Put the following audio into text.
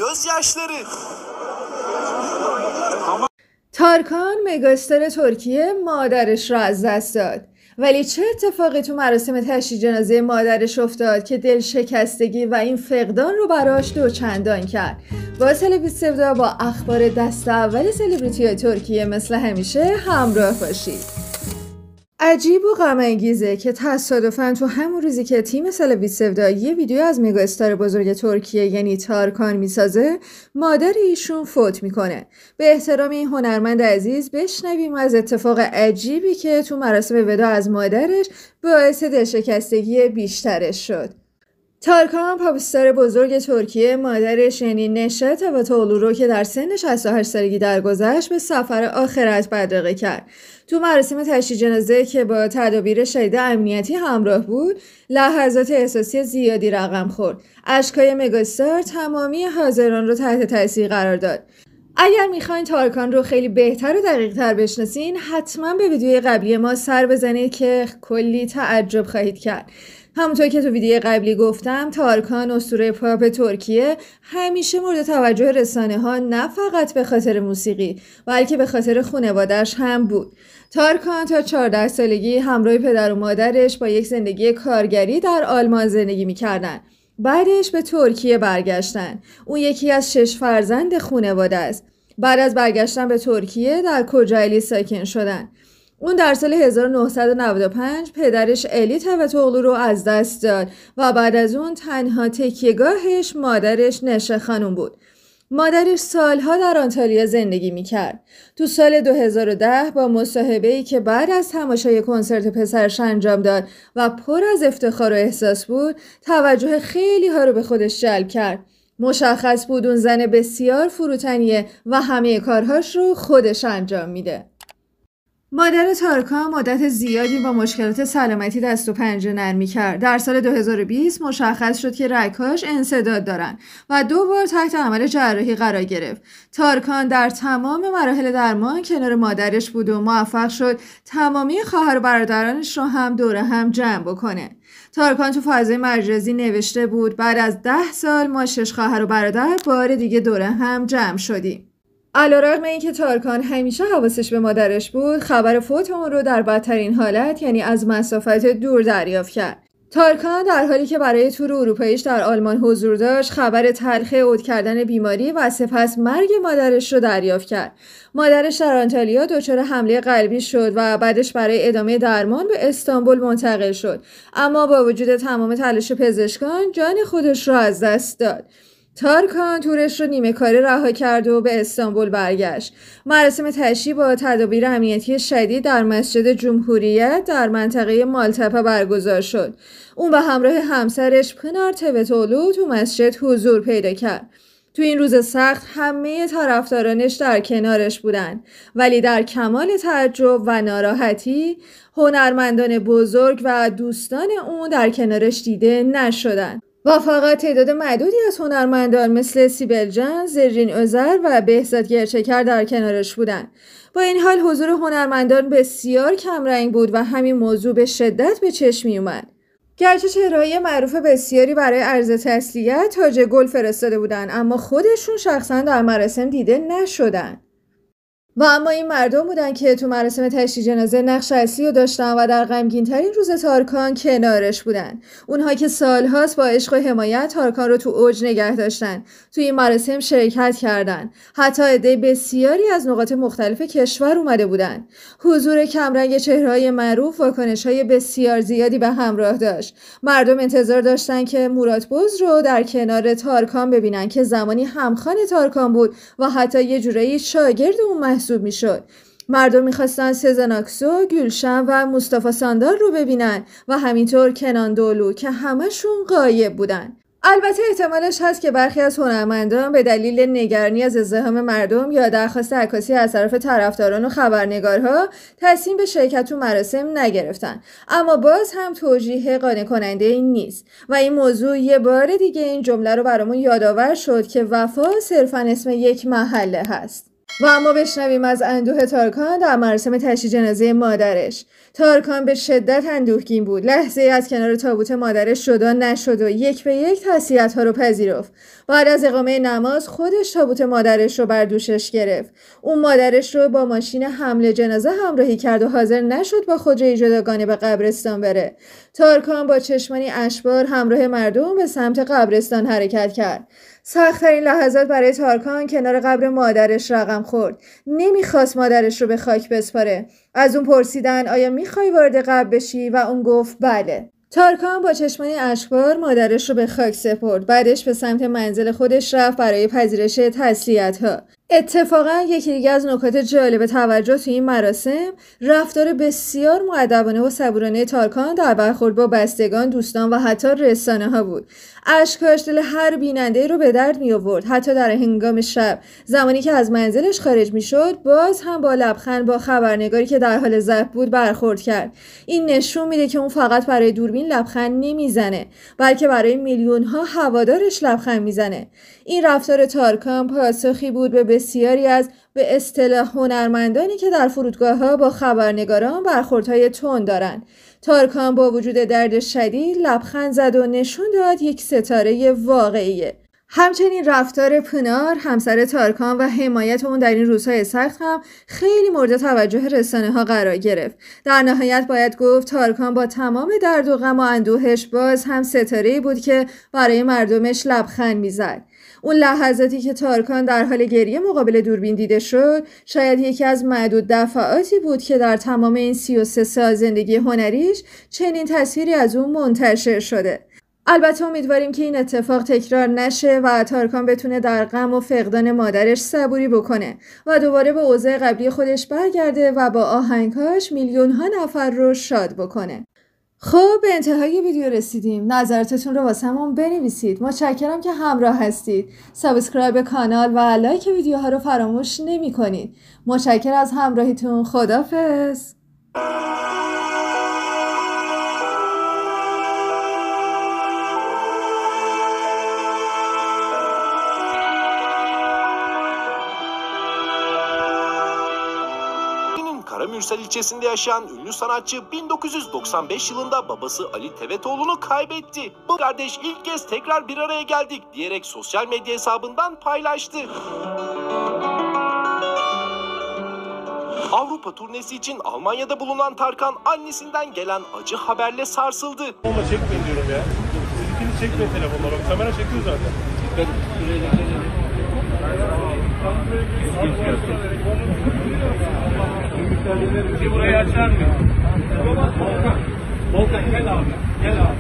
gözyaşları. تارکان مگاستار ترکیه مادرش را از دست داد. ولی چه اتفاقی تو مراسم تشییع جنازه مادرش افتاد که دل شکستگی و این فقدان رو براش دوچندان کرد؟ با سلبریتی با اخبار دست اول سلبریتی ترکیه مثل همیشه همراه باشید. عجیب و غم انگیزه که تصادفاً تو همون روزی که تیم سلبریتی یه ویدیو از مگاستار بزرگ ترکیه یعنی تارکان میسازه، مادر ایشون فوت میکنه. به احترام این هنرمند عزیز بشنویم از اتفاق عجیبی که تو مراسم وداع از مادرش باعث دلشکستگی بیشترش شد. تارکان پاپستار بزرگ ترکیه مادرش یعنی نشه توتوغلو رو که در سن 68 سالگی درگذشت به سفر آخرت بدرقه کرد. تو مراسم تشییع جنازه که با تدابیر شدید امنیتی همراه بود، لحظات احساسی زیادی رقم خورد. اشکای مگاستار تمامی حاضران رو تحت تاثیر قرار داد. اگر میخواین تارکان رو خیلی بهتر و دقیق تر بشناسین، حتما به ویدیوی قبلی ما سر بزنید که کلی تعجب خواهید کرد. همونطور که تو ویدیو قبلی گفتم، تارکان اسطوره پاپ ترکیه همیشه مورد توجه رسانه ها نه فقط به خاطر موسیقی بلکه به خاطر خانواده‌اش هم بود. تارکان تا 14 سالگی همراه پدر و مادرش با یک زندگی کارگری در آلمان زندگی می‌کردند. بعدش به ترکیه برگشتن. اون یکی از 6 فرزند خانواده است. بعد از برگشتن به ترکیه در کوکایلی ساکن شدن. اون در سال 1995 پدرش الی توتوغلو رو از دست داد و بعد از اون تنها تکیهگاهش مادرش نشه خانم بود. مادرش سالها در آنتالیا زندگی میکرد. تو سال 2010 با مصاحبه‌ای که بعد از تماشای کنسرت پسرش انجام داد و پر از افتخار و احساس بود، توجه خیلی ها رو به خودش جلب کرد. مشخص بود اون زن بسیار فروتنیه و همه کارهاش رو خودش انجام میده. مادر تارکان مدت زیادی با مشکلات سلامتی دست و پنجه نرم می‌کرد. در سال 2020 مشخص شد که رگ‌هاش انسداد دارن و 2 بار تحت عمل جراحی قرار گرفت. تارکان در تمام مراحل درمان کنار مادرش بود و موفق شد تمامی خواهر و برادرانش رو هم دور هم جمع بکنه. تارکان تو فضای مجازی نوشته بود بعد از 10 سال ما 6 خواهر و برادر بار دیگه دور هم جمع شدیم. علیرغم اینکه تارکان همیشه حواسش به مادرش بود، خبر فوت اون رو در بدترین حالت یعنی از مسافت دور دریافت کرد. تارکان در حالی که برای تور اروپاییش در آلمان حضور داشت، خبر تلخ عود کردن بیماری و سپس مرگ مادرش رو دریافت کرد. مادرش در آنتالیا دچار حمله قلبی شد و بعدش برای ادامه درمان به استانبول منتقل شد. اما با وجود تمام تلاش پزشکان، جان خودش رو از دست داد. تارکان تورش رو نیمه کاره رها کرد و به استانبول برگشت. مراسم تشییع با تدابیر امنیتی شدید در مسجد جمهوریت در منطقه مالتپه برگزار شد. اون به همراه همسرش پنار توتوغلو تو مسجد حضور پیدا کرد. تو این روز سخت همه طرفدارانش در کنارش بودن، ولی در کمال تعجب و ناراحتی هنرمندان بزرگ و دوستان اون در کنارش دیده نشدن. و فقط تعداد معدودی از هنرمندان مثل سیبل جان، زرین اوزر و بهزاد گرچکر در کنارش بودند. با این حال حضور هنرمندان بسیار کمرنگ بود و همین موضوع به شدت به چشم می اومد. گرچه چهره‌های معروف بسیاری برای عرض تسلیت تاج گل فرستاده بودند، اما خودشون شخصا در مراسم دیده نشدن. و اما این مردم بودن که تو مراسم تشییع جنازه نقش اصلی رو داشتن و در غمگین‌ترین روز تارکان کنارش بودن. اونها که سالهاست با عشق و حمایت تارکان رو تو اوج نگه داشتن، تو این مراسم شرکت کردن. حتی عده بسیاری از نقاط مختلف کشور اومده بودن. حضور کمرنگ چهره‌های معروف واکنش‌های بسیار زیادی به همراه داشت. مردم انتظار داشتن که مراد بوز رو در کنار تارکان ببینن که زمانی همخوان تارکان بود و حتی یه جورایی شاگرد اون محسوب میشد. مردم میخواستن سزن آکسو، گلشن و مصطفی ساندار رو ببینن و همینطور کنان دولو که همشون غایب بودن. البته احتمالش هست که برخی از هنرمندان به دلیل نگرانی از ازدحام مردم یا درخواست عکاسی از طرف طرفداران و خبرنگارها تصمیم به شرکت تو مراسم نگرفتن، اما باز هم توجیه قانع کننده این نیست و این موضوع یه بار دیگه این جمله رو برامون یادآور شد که وفا صرفاً اسم یک محله هست. و اما بشنویم از اندوه تارکان در مراسم تشییع جنازه مادرش. تارکان به شدت اندوهگین بود. لحظه از کنار تابوت مادرش جدا نشد و یک به یک تسلیت‌ها رو پذیرفت. بعد از اقامه نماز خودش تابوت مادرش رو بر دوشش گرفت. اون مادرش رو با ماشین حمل جنازه همراهی کرد و حاضر نشد با خودروی جداگانه به قبرستان بره. تارکان با چشمانی اشکبار همراه مردم به سمت قبرستان حرکت کرد. سخت‌ترین لحظات برای تارکان کنار قبر مادرش رقم خورد. نمیخواست مادرش رو به خاک بسپاره. از اون پرسیدن آیا میخوای وارد قبر بشی و اون گفت بله. تارکان با چشمانی اشکبار مادرش رو به خاک سپرد. بعدش به سمت منزل خودش رفت برای پذیرش تسلیت‌ها. اتفاقا یکی دیگه از نکات جالب توجه توی این مراسم رفتار بسیار مؤدبانه و صبورانه تارکان در برخورد با بستگان، دوستان و حتی رسانه‌ها بود. اشکاش دل هر بیننده رو به درد می آورد. حتی در هنگام شب زمانی که از منزلش خارج می شد باز هم با لبخند با خبرنگاری که در حال ضبط بود برخورد کرد. این نشون میده که اون فقط برای دوربین لبخند نمیزنه بلکه برای میلیون‌ها هوادارش لبخند میزنه. این رفتار تارکان پاسخی بود به بسیاری از به اصطلاح هنرمندانی که در فرودگاه‌ها با خبرنگاران برخوردهای تند دارند. تارکان با وجود درد شدید لبخند زد و نشون داد یک ستاره واقعیه. همچنین رفتار پنار همسر تارکان و حمایت اون در این روزهای سخت هم خیلی مورد توجه رسانه‌ها قرار گرفت. در نهایت باید گفت تارکان با تمام درد و غم و اندوهش باز هم ستاره‌ای بود که برای مردمش لبخند میزد. اون لحظاتی که تارکان در حال گریه مقابل دوربین دیده شد شاید یکی از معدود دفعاتی بود که در تمام این 33 سال زندگی هنریش چنین تصویری از اون منتشر شده. البته امیدواریم که این اتفاق تکرار نشه و تارکان بتونه در غم و فقدان مادرش صبوری بکنه و دوباره به اوضاع قبلی خودش برگرده و با آهنگاش میلیون‌ها نفر رو شاد بکنه. خب به انتهای ویدیو رسیدیم. نظراتتون رو واسمون بنویسید. متشکرم که همراه هستید. سابسکرایب کانال و لایک ویدیوها رو فراموش نمی کنید. متشکرم از همراهیتون. خداحافظ. Karamürsel ilçesinde yaşayan ünlü sanatçı 1995 yılında babası Ali Tevetoğlu'nu kaybetti. Bu kardeş ilk kez tekrar bir araya geldik diyerek sosyal medya hesabından paylaştı. Avrupa turnesi için Almanya'da bulunan Tarkan annesinden gelen acı haberle sarsıldı. Ama çekmeyin diyorum ya. Siz ikiniz çekmeyin telefonları. Kamera çekiyor zaten. Bizi burayı açar mı? Volkan gel abi. Gel abi.